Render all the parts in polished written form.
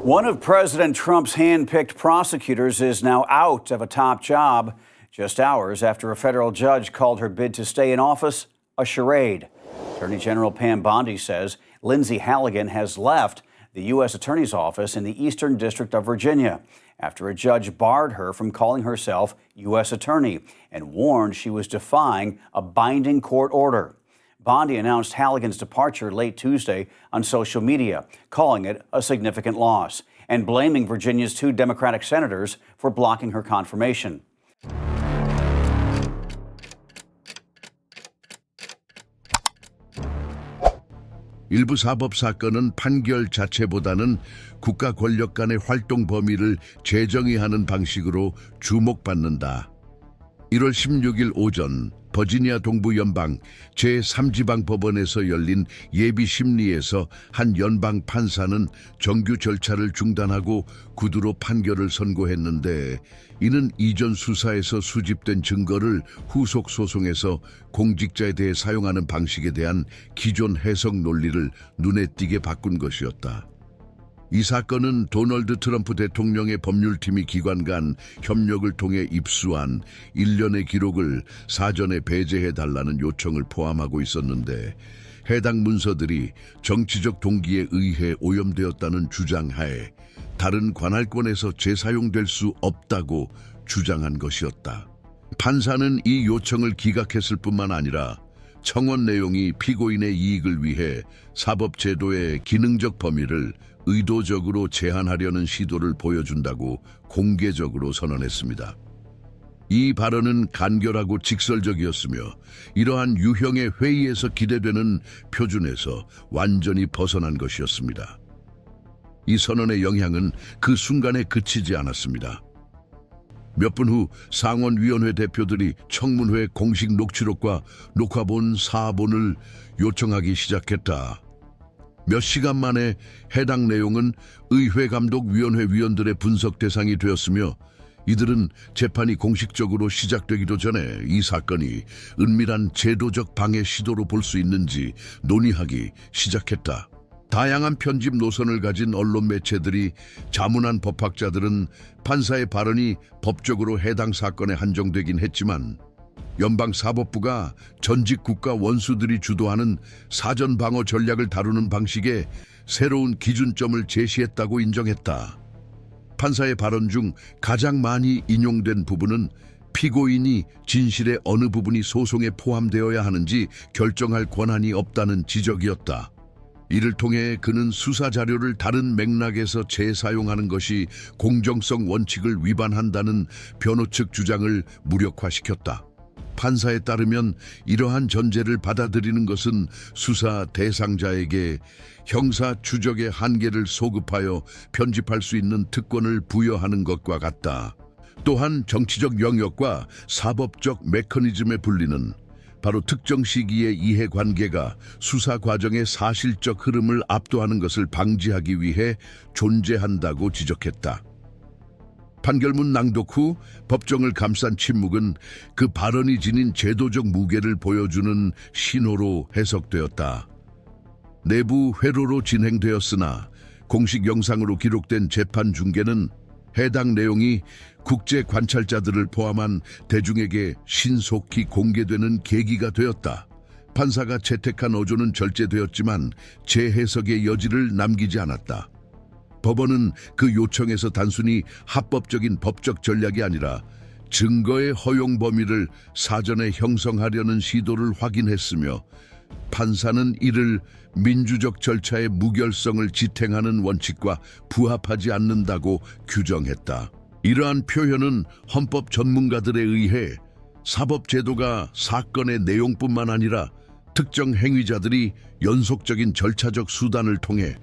One of President Trump's hand-picked prosecutors is now out of a top job just hours after a federal judge called her bid to stay in office a charade. Attorney General Pam Bondi says Lindsay Halligan has left the U.S. Attorney's Office in the Eastern District of Virginia after a judge barred her from calling herself U.S. Attorney and warned she was defying a binding court order. Bondi announced Halligan's departure late Tuesday on social media, calling it a significant loss and blaming Virginia's two Democratic senators for blocking her confirmation. 일부 사법 사건은 판결 자체보다는 국가 권력 간의 활동 범위를 재정의하는 방식으로 주목받는다. 1월 16일 오전 버지니아 동부 연방 제3지방법원에서 열린 예비 심리에서 한 연방 판사는 정규 절차를 중단하고 구두로 판결을 선고했는데, 이는 이전 수사에서 수집된 증거를 후속 소송에서 공직자에 대해 사용하는 방식에 대한 기존 해석 논리를 눈에 띄게 바꾼 것이었다. 이 사건은 도널드 트럼프 대통령의 법률팀이 기관 간 협력을 통해 입수한 일련의 기록을 사전에 배제해달라는 요청을 포함하고 있었는데, 해당 문서들이 정치적 동기에 의해 오염되었다는 주장하에 다른 관할권에서 재사용될 수 없다고 주장한 것이었다. 판사는 이 요청을 기각했을 뿐만 아니라 청원 내용이 피고인의 이익을 위해 사법제도의 기능적 범위를 의도적으로 제한하려는 시도를 보여준다고 공개적으로 선언했습니다. 이 발언은 간결하고 직설적이었으며 이러한 유형의 회의에서 기대되는 표준에서 완전히 벗어난 것이었습니다. 이 선언의 영향은 그 순간에 그치지 않았습니다. 몇 분 후 상원위원회 대표들이 청문회 공식 녹취록과 녹화본 4본을 요청하기 시작했다. 몇 시간 만에 해당 내용은 의회감독위원회 위원들의 분석 대상이 되었으며, 이들은 재판이 공식적으로 시작되기도 전에 이 사건이 은밀한 제도적 방해 시도로 볼 수 있는지 논의하기 시작했다. 다양한 편집 노선을 가진 언론 매체들이 자문한 법학자들은 판사의 발언이 법적으로 해당 사건에 한정되긴 했지만 연방사법부가 전직 국가 원수들이 주도하는 사전 방어 전략을 다루는 방식에 새로운 기준점을 제시했다고 인정했다. 판사의 발언 중 가장 많이 인용된 부분은 피고인이 진실의 어느 부분이 소송에 포함되어야 하는지 결정할 권한이 없다는 지적이었다. 이를 통해 그는 수사 자료를 다른 맥락에서 재사용하는 것이 공정성 원칙을 위반한다는 변호 측 주장을 무력화시켰다. 판사에 따르면 이러한 전제를 받아들이는 것은 수사 대상자에게 형사 추적의 한계를 소급하여 편집할 수 있는 특권을 부여하는 것과 같다. 또한 정치적 영역과 사법적 메커니즘에 불리는 바로 특정 시기의 이해관계가 수사 과정의 사실적 흐름을 압도하는 것을 방지하기 위해 존재한다고 지적했다. 판결문 낭독 후 법정을 감싼 침묵은 그 발언이 지닌 제도적 무게를 보여주는 신호로 해석되었다. 내부 회로로 진행되었으나 공식 영상으로 기록된 재판 중계는 해당 내용이 국제 관찰자들을 포함한 대중에게 신속히 공개되는 계기가 되었다. 판사가 채택한 어조는 절제되었지만 재해석의 여지를 남기지 않았다. 법원은 그 요청에서 단순히 합법적인 법적 전략이 아니라 증거의 허용 범위를 사전에 형성하려는 시도를 확인했으며, 판사는 이를 민주적 절차의 무결성을 지탱하는 원칙과 부합하지 않는다고 규정했다. 이러한 표현은 헌법 전문가들에 의해 사법제도가 사건의 내용뿐만 아니라 특정 행위자들이 연속적인 절차적 수단을 통해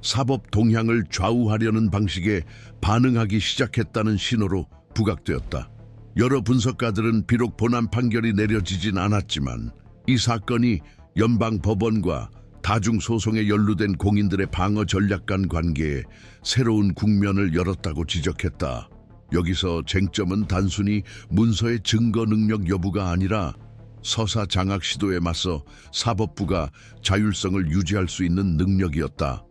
사법 동향을 좌우하려는 방식에 반응하기 시작했다는 신호로 부각되었다. 여러 분석가들은 비록 본안 판결이 내려지진 않았지만 이 사건이 연방 법원과 다중소송에 연루된 공인들의 방어 전략 간 관계에 새로운 국면을 열었다고 지적했다. 여기서 쟁점은 단순히 문서의 증거 능력 여부가 아니라 서사 장악 시도에 맞서 사법부가 자율성을 유지할 수 있는 능력이었다.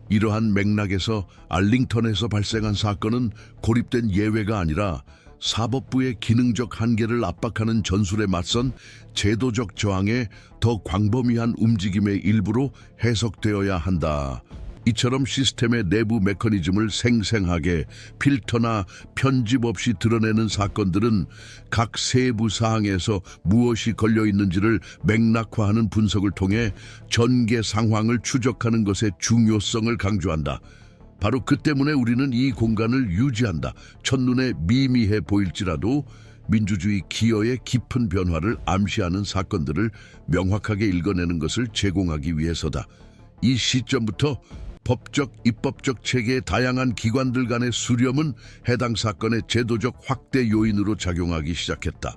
이러한 맥락에서 알링턴에서 발생한 사건은 고립된 예외가 아니라 사법부의 기능적 한계를 압박하는 전술에 맞선 제도적 저항의 더 광범위한 움직임의 일부로 해석되어야 한다. 이처럼 시스템의 내부 메커니즘을 생생하게 필터나 편집 없이 드러내는 사건들은 각 세부 사항에서 무엇이 걸려 있는지를 맥락화하는 분석을 통해 전개 상황을 추적하는 것의 중요성을 강조한다. 바로 그 때문에 우리는 이 공간을 유지한다. 첫눈에 미미해 보일지라도 민주주의 기여의 깊은 변화를 암시하는 사건들을 명확하게 읽어내는 것을 제공하기 위해서다. 이 시점부터 법적, 입법적 체계의 다양한 기관들 간의 수렴은 해당 사건의 제도적 확대 요인으로 작용하기 시작했다.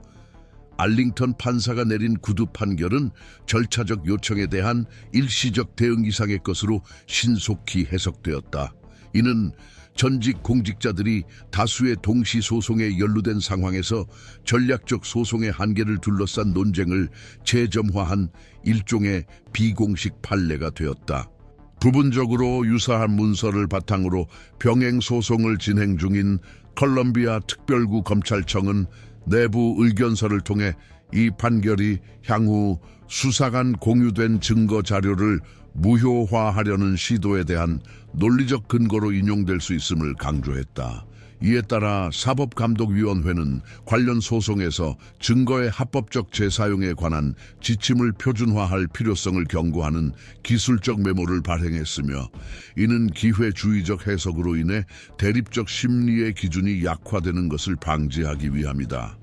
알링턴 판사가 내린 구두 판결은 절차적 요청에 대한 일시적 대응 이상의 것으로 신속히 해석되었다. 이는 전직 공직자들이 다수의 동시 소송에 연루된 상황에서 전략적 소송의 한계를 둘러싼 논쟁을 재점화한 일종의 비공식 판례가 되었다. 부분적으로 유사한 문서를 바탕으로 병행 소송을 진행 중인 컬럼비아 특별구 검찰청은 내부 의견서를 통해 이 판결이 향후 수사간 공유된 증거 자료를 무효화하려는 시도에 대한 논리적 근거로 인용될 수 있음을 강조했다. 이에 따라 사법감독위원회는 관련 소송에서 증거의 합법적 재사용에 관한 지침을 표준화할 필요성을 경고하는 기술적 메모를 발행했으며, 이는 기회주의적 해석으로 인해 대립적 심리의 기준이 약화되는 것을 방지하기 위함이다.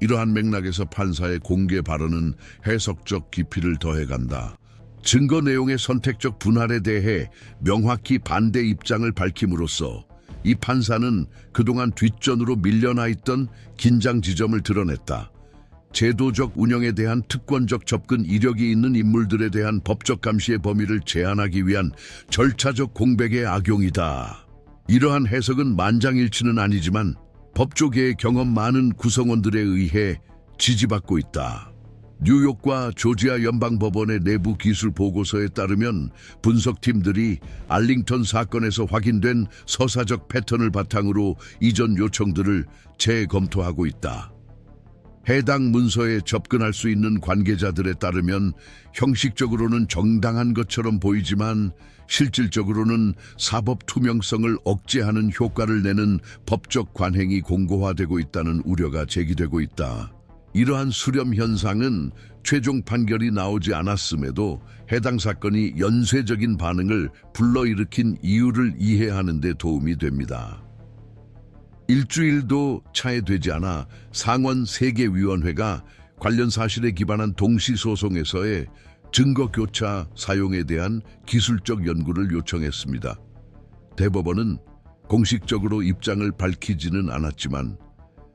이러한 맥락에서 판사의 공개 발언은 해석적 깊이를 더해간다. 증거 내용의 선택적 분할에 대해 명확히 반대 입장을 밝힘으로써 이 판사는 그동안 뒷전으로 밀려나 있던 긴장 지점을 드러냈다. 제도적 운영에 대한 특권적 접근 이력이 있는 인물들에 대한 법적 감시의 범위를 제한하기 위한 절차적 공백의 악용이다. 이러한 해석은 만장일치는 아니지만 법조계의 경험 많은 구성원들에 의해 지지받고 있다. 뉴욕과 조지아 연방법원의 내부 기술 보고서에 따르면 분석팀들이 알링턴 사건에서 확인된 서사적 패턴을 바탕으로 이전 요청들을 재검토하고 있다. 해당 문서에 접근할 수 있는 관계자들에 따르면 형식적으로는 정당한 것처럼 보이지만 실질적으로는 사법 투명성을 억제하는 효과를 내는 법적 관행이 공고화되고 있다는 우려가 제기되고 있다. 이러한 수렴 현상은 최종 판결이 나오지 않았음에도 해당 사건이 연쇄적인 반응을 불러일으킨 이유를 이해하는 데 도움이 됩니다. 일주일도 차에 되지 않아 상원 세계위원회가 관련 사실에 기반한 동시소송에서의 증거교차 사용에 대한 기술적 연구를 요청했습니다. 대법원은 공식적으로 입장을 밝히지는 않았지만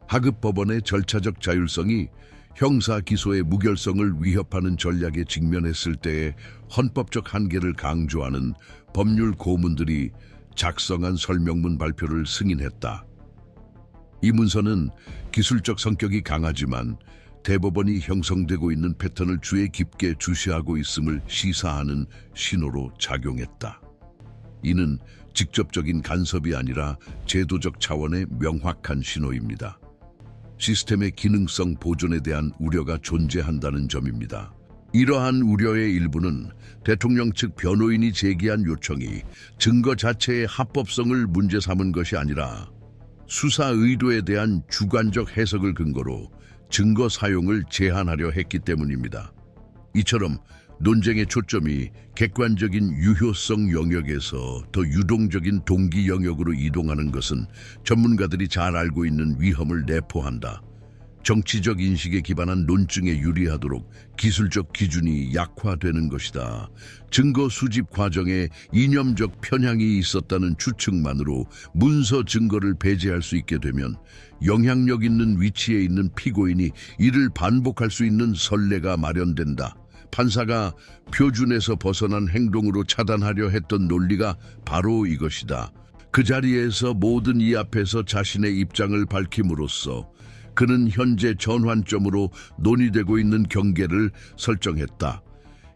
하급 법원의 절차적 자율성이 형사 기소의 무결성을 위협하는 전략에 직면했을 때의 헌법적 한계를 강조하는 법률 고문들이 작성한 설명문 발표를 승인했다. 이 문서는 기술적 성격이 강하지만 대법원이 형성되고 있는 패턴을 주의 깊게 주시하고 있음을 시사하는 신호로 작용했다. 이는 직접적인 간섭이 아니라 제도적 차원의 명확한 신호입니다. 시스템의 기능성 보존에 대한 우려가 존재한다는 점입니다. 이러한 우려의 일부는 대통령 측 변호인이 제기한 요청이 증거 자체의 합법성을 문제 삼은 것이 아니라 수사 의도에 대한 주관적 해석을 근거로 증거 사용을 제한하려 했기 때문입니다. 이처럼 논쟁의 초점이 객관적인 유효성 영역에서 더 유동적인 동기 영역으로 이동하는 것은 전문가들이 잘 알고 있는 위험을 내포한다. 정치적 인식에 기반한 논증에 유리하도록 기술적 기준이 약화되는 것이다. 증거 수집 과정에 이념적 편향이 있었다는 추측만으로 문서 증거를 배제할 수 있게 되면 영향력 있는 위치에 있는 피고인이 이를 반복할 수 있는 선례가 마련된다. 판사가 표준에서 벗어난 행동으로 차단하려 했던 논리가 바로 이것이다. 그 자리에서 모든 이 앞에서 자신의 입장을 밝힘으로써 그는 현재 전환점으로 논의되고 있는 경계를 설정했다.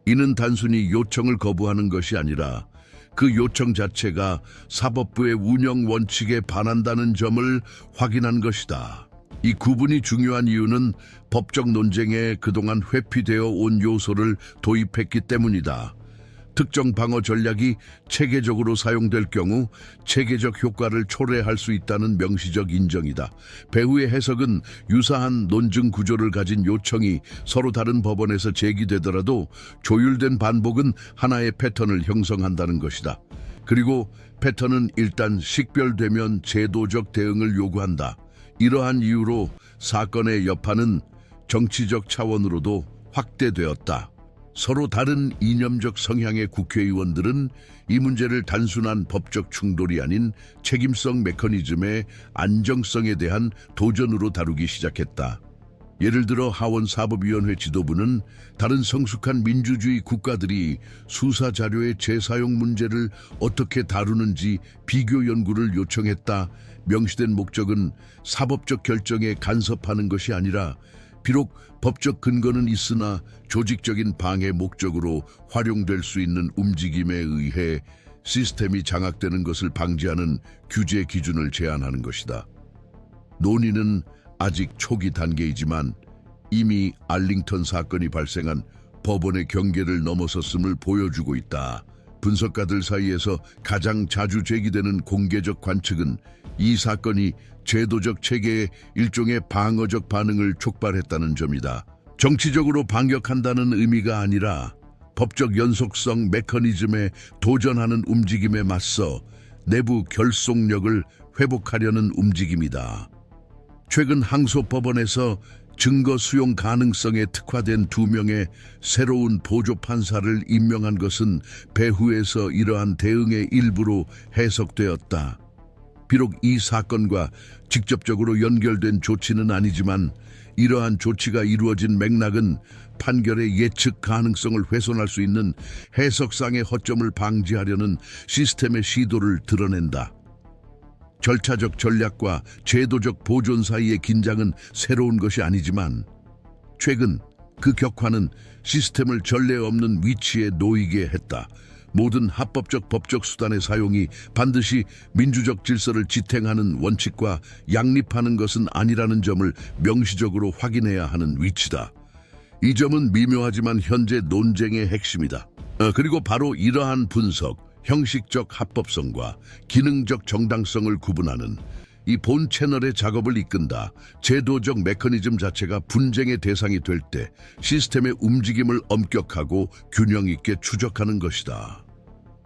이는 단순히 요청을 거부하는 것이 아니라 그 요청 자체가 사법부의 운영 원칙에 반한다는 점을 확인한 것이다. 이 구분이 중요한 이유는 법적 논쟁에 그동안 회피되어 온 요소를 도입했기 때문이다. 특정 방어 전략이 체계적으로 사용될 경우 체계적 효과를 초래할 수 있다는 명시적 인정이다. 배후의 해석은 유사한 논증 구조를 가진 요청이 서로 다른 법원에서 제기되더라도 조율된 반복은 하나의 패턴을 형성한다는 것이다. 그리고 패턴은 일단 식별되면 제도적 대응을 요구한다. 이러한 이유로 사건의 여파는 정치적 차원으로도 확대되었다. 서로 다른 이념적 성향의 국회의원들은 이 문제를 단순한 법적 충돌이 아닌 책임성 메커니즘의 안정성에 대한 도전으로 다루기 시작했다. 예를 들어 하원사법위원회 지도부는 다른 성숙한 민주주의 국가들이 수사 자료의 재사용 문제를 어떻게 다루는지 비교 연구를 요청했다. 명시된 목적은 사법적 결정에 간섭하는 것이 아니라 비록 법적 근거는 있으나 조직적인 방해 목적으로 활용될 수 있는 움직임에 의해 시스템이 장악되는 것을 방지하는 규제 기준을 제안하는 것이다. 논의는 아직 초기 단계이지만 이미 알링턴 사건이 발생한 법원의 경계를 넘어섰음을 보여주고 있다. 분석가들 사이에서 가장 자주 제기되는 공개적 관측은 이 사건이 제도적 체계의 일종의 방어적 반응을 촉발했다는 점이다. 정치적으로 반격한다는 의미가 아니라 법적 연속성 메커니즘에 도전하는 움직임에 맞서 내부 결속력을 회복하려는 움직임이다. 최근 항소법원에서 증거 수용 가능성에 특화된 2명의 새로운 보조 판사를 임명한 것은 배후에서 이러한 대응의 일부로 해석되었다. 비록 이 사건과 직접적으로 연결된 조치는 아니지만 이러한 조치가 이루어진 맥락은 판결의 예측 가능성을 훼손할 수 있는 해석상의 허점을 방지하려는 시스템의 시도를 드러낸다. 절차적 전략과 제도적 보존 사이의 긴장은 새로운 것이 아니지만 최근 그 격화는 시스템을 전례 없는 위치에 놓이게 했다. 모든 합법적 법적 수단의 사용이 반드시 민주적 질서를 지탱하는 원칙과 양립하는 것은 아니라는 점을 명시적으로 확인해야 하는 위치다. 이 점은 미묘하지만 현재 논쟁의 핵심이다. 그리고 바로 이러한 분석, 형식적 합법성과 기능적 정당성을 구분하는 이 본 채널의 작업을 이끈다. 제도적 메커니즘 자체가 분쟁의 대상이 될 때 시스템의 움직임을 엄격하고 균형 있게 추적하는 것이다.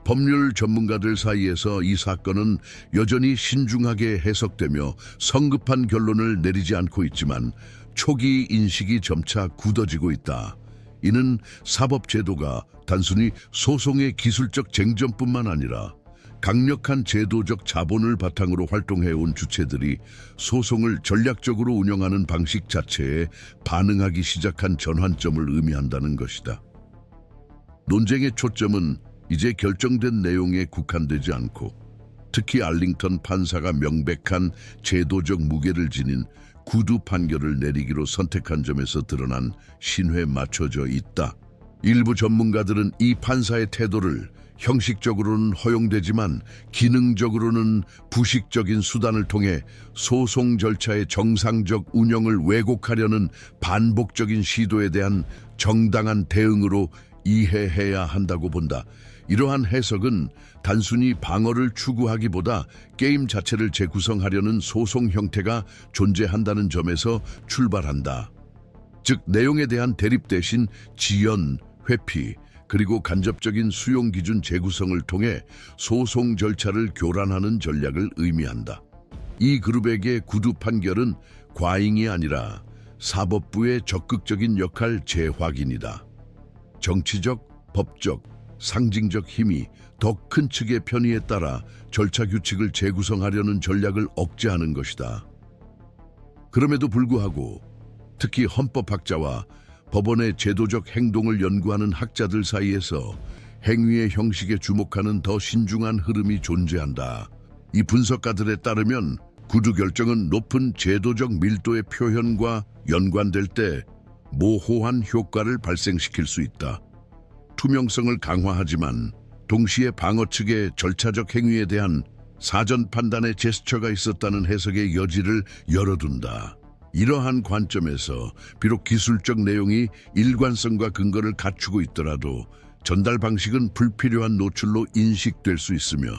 법률 전문가들 사이에서 이 사건은 여전히 신중하게 해석되며 성급한 결론을 내리지 않고 있지만 초기 인식이 점차 굳어지고 있다. 이는 사법제도가 단순히 소송의 기술적 쟁점뿐만 아니라 강력한 제도적 자본을 바탕으로 활동해온 주체들이 소송을 전략적으로 운영하는 방식 자체에 반응하기 시작한 전환점을 의미한다는 것이다. 논쟁의 초점은 이제 결정된 내용에 국한되지 않고 특히 알링턴 판사가 명백한 제도적 무게를 지닌 구두 판결을 내리기로 선택한 점에서 드러난 신뢰에 맞춰져 있다. 일부 전문가들은 이 판사의 태도를 형식적으로는 허용되지만 기능적으로는 부식적인 수단을 통해 소송 절차의 정상적 운영을 왜곡하려는 반복적인 시도에 대한 정당한 대응으로 이해해야 한다고 본다. 이러한 해석은 단순히 방어를 추구하기보다 게임 자체를 재구성하려는 소송 형태가 존재한다는 점에서 출발한다. 즉, 내용에 대한 대립 대신 지연, 회피, 그리고 간접적인 수용 기준 재구성을 통해 소송 절차를 교란하는 전략을 의미한다. 이 그룹에게 구두 판결은 과잉이 아니라 사법부의 적극적인 역할 재확인이다. 정치적, 법적, 상징적 힘이 더 큰 측의 편의에 따라 절차 규칙을 재구성하려는 전략을 억제하는 것이다. 그럼에도 불구하고 특히 헌법학자와 법원의 제도적 행동을 연구하는 학자들 사이에서 행위의 형식에 주목하는 더 신중한 흐름이 존재한다. 이 분석가들에 따르면 구두 결정은 높은 제도적 밀도의 표현과 연관될 때 모호한 효과를 발생시킬 수 있다. 투명성을 강화하지만 동시에 방어 측의 절차적 행위에 대한 사전 판단의 제스처가 있었다는 해석의 여지를 열어둔다. 이러한 관점에서 비록 기술적 내용이 일관성과 근거를 갖추고 있더라도 전달 방식은 불필요한 노출로 인식될 수 있으며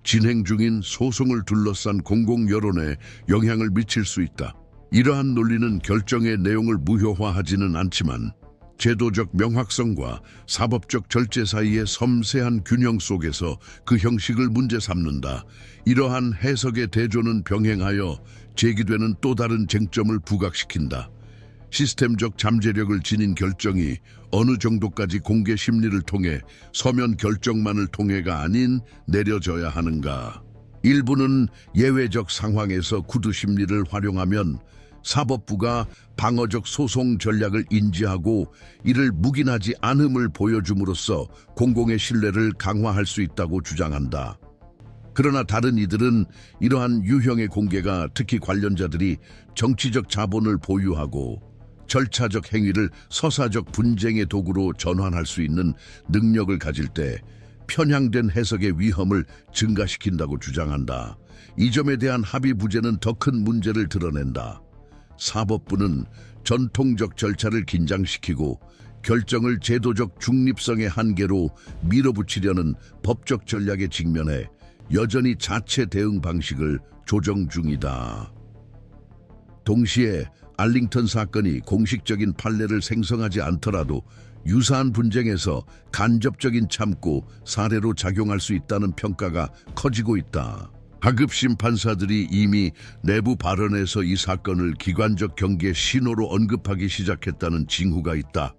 진행 중인 소송을 둘러싼 공공 여론에 영향을 미칠 수 있다. 이러한 논리는 결정의 내용을 무효화하지는 않지만 제도적 명확성과 사법적 절제 사이의 섬세한 균형 속에서 그 형식을 문제 삼는다. 이러한 해석의 대조는 병행하여 제기되는 또 다른 쟁점을 부각시킨다. 시스템적 잠재력을 지닌 결정이 어느 정도까지 공개 심리를 통해 서면 결정만을 통해가 아닌 내려져야 하는가. 일부는 예외적 상황에서 구두 심리를 활용하면 사법부가 방어적 소송 전략을 인지하고 이를 묵인하지 않음을 보여줌으로써 공공의 신뢰를 강화할 수 있다고 주장한다. 그러나 다른 이들은 이러한 유형의 공개가 특히 관련자들이 정치적 자본을 보유하고 절차적 행위를 서사적 분쟁의 도구로 전환할 수 있는 능력을 가질 때 편향된 해석의 위험을 증가시킨다고 주장한다. 이 점에 대한 합의 부재는 더 큰 문제를 드러낸다. 사법부는 전통적 절차를 긴장시키고 결정을 제도적 중립성의 한계로 밀어붙이려는 법적 전략에 직면해 여전히 자체 대응 방식을 조정 중이다. 동시에 알링턴 사건이 공식적인 판례를 생성하지 않더라도 유사한 분쟁에서 간접적인 참고 사례로 작용할 수 있다는 평가가 커지고 있다. 하급심 판사들이 이미 내부 발언에서 이 사건을 기관적 경계 신호로 언급하기 시작했다는 징후가 있다.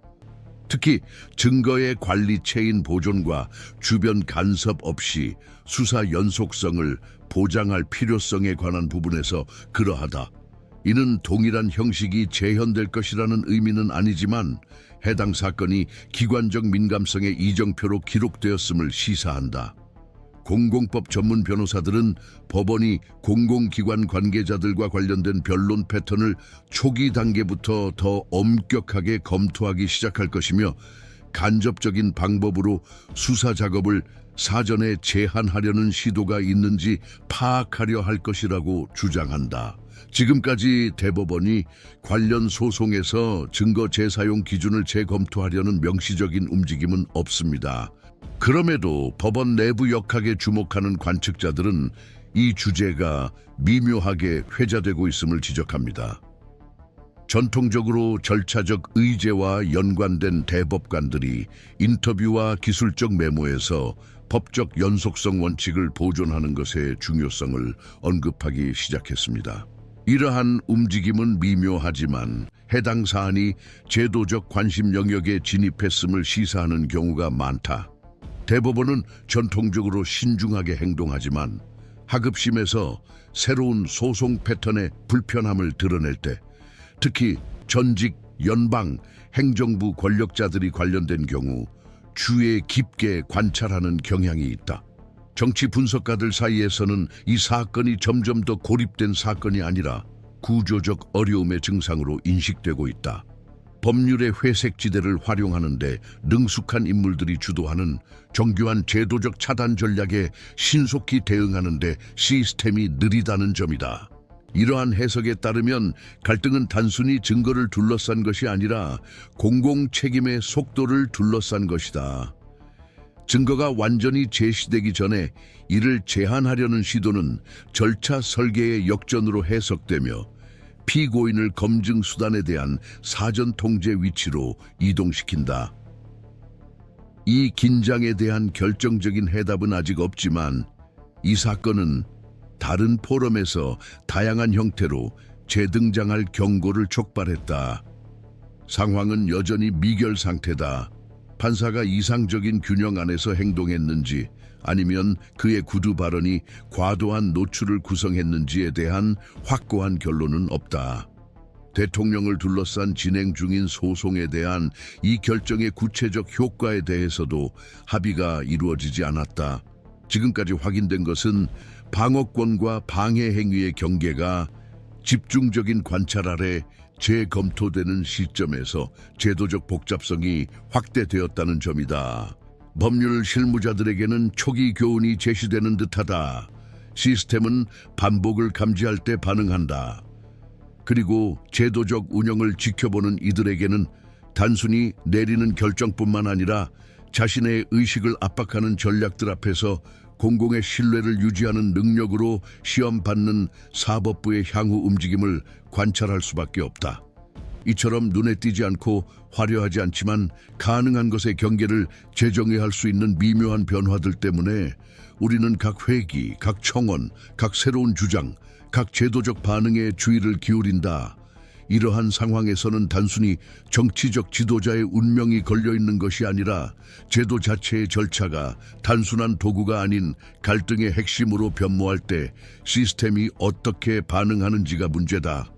특히 증거의 관리 체인 보존과 주변 간섭 없이 수사 연속성을 보장할 필요성에 관한 부분에서 그러하다. 이는 동일한 형식이 재현될 것이라는 의미는 아니지만 해당 사건이 기관적 민감성의 이정표로 기록되었음을 시사한다. 공공법 전문 변호사들은 법원이 공공기관 관계자들과 관련된 변론 패턴을 초기 단계부터 더 엄격하게 검토하기 시작할 것이며 간접적인 방법으로 수사 작업을 사전에 제한하려는 시도가 있는지 파악하려 할 것이라고 주장한다. 지금까지 대법원이 관련 소송에서 증거 재사용 기준을 재검토하려는 명시적인 움직임은 없습니다. 그럼에도 법원 내부 역학에 주목하는 관측자들은 이 주제가 미묘하게 회자되고 있음을 지적합니다. 전통적으로 절차적 의제와 연관된 대법관들이 인터뷰와 기술적 메모에서 법적 연속성 원칙을 보존하는 것의 중요성을 언급하기 시작했습니다. 이러한 움직임은 미묘하지만 해당 사안이 제도적 관심 영역에 진입했음을 시사하는 경우가 많다. 대법원은 전통적으로 신중하게 행동하지만 하급심에서 새로운 소송 패턴의 불편함을 드러낼 때, 특히 전직, 연방, 행정부 권력자들이 관련된 경우 주의에 깊게 관찰하는 경향이 있다. 정치 분석가들 사이에서는 이 사건이 점점 더 고립된 사건이 아니라 구조적 어려움의 증상으로 인식되고 있다. 법률의 회색지대를 활용하는 데 능숙한 인물들이 주도하는 정교한 제도적 차단 전략에 신속히 대응하는 데 시스템이 느리다는 점이다. 이러한 해석에 따르면 갈등은 단순히 증거를 둘러싼 것이 아니라 공공 책임의 속도를 둘러싼 것이다. 증거가 완전히 제시되기 전에 이를 제한하려는 시도는 절차 설계의 역전으로 해석되며 피고인을 검증 수단에 대한 사전 통제 위치로 이동시킨다. 이 긴장에 대한 결정적인 해답은 아직 없지만 이 사건은 다른 포럼에서 다양한 형태로 재등장할 경고를 촉발했다. 상황은 여전히 미결 상태다. 판사가 이상적인 균형 안에서 행동했는지 아니면 그의 구두 발언이 과도한 노출을 구성했는지에 대한 확고한 결론은 없다. 대통령을 둘러싼 진행 중인 소송에 대한 이 결정의 구체적 효과에 대해서도 합의가 이루어지지 않았다. 지금까지 확인된 것은 방어권과 방해 행위의 경계가 집중적인 관찰 아래 재검토되는 시점에서 제도적 복잡성이 확대되었다는 점이다. 법률 실무자들에게는 초기 교훈이 제시되는 듯하다. 시스템은 반복을 감지할 때 반응한다. 그리고 제도적 운영을 지켜보는 이들에게는 단순히 내리는 결정뿐만 아니라 자신의 의식을 압박하는 전략들 앞에서 공공의 신뢰를 유지하는 능력으로 시험받는 사법부의 향후 움직임을 관찰할 수밖에 없다. 이처럼 눈에 띄지 않고 화려하지 않지만 가능한 것의 경계를 재정의할 수 있는 미묘한 변화들 때문에 우리는 각 회기, 각 청원, 각 새로운 주장, 각 제도적 반응에 주의를 기울인다. 이러한 상황에서는 단순히 정치적 지도자의 운명이 걸려있는 것이 아니라 제도 자체의 절차가 단순한 도구가 아닌 갈등의 핵심으로 변모할 때 시스템이 어떻게 반응하는지가 문제다.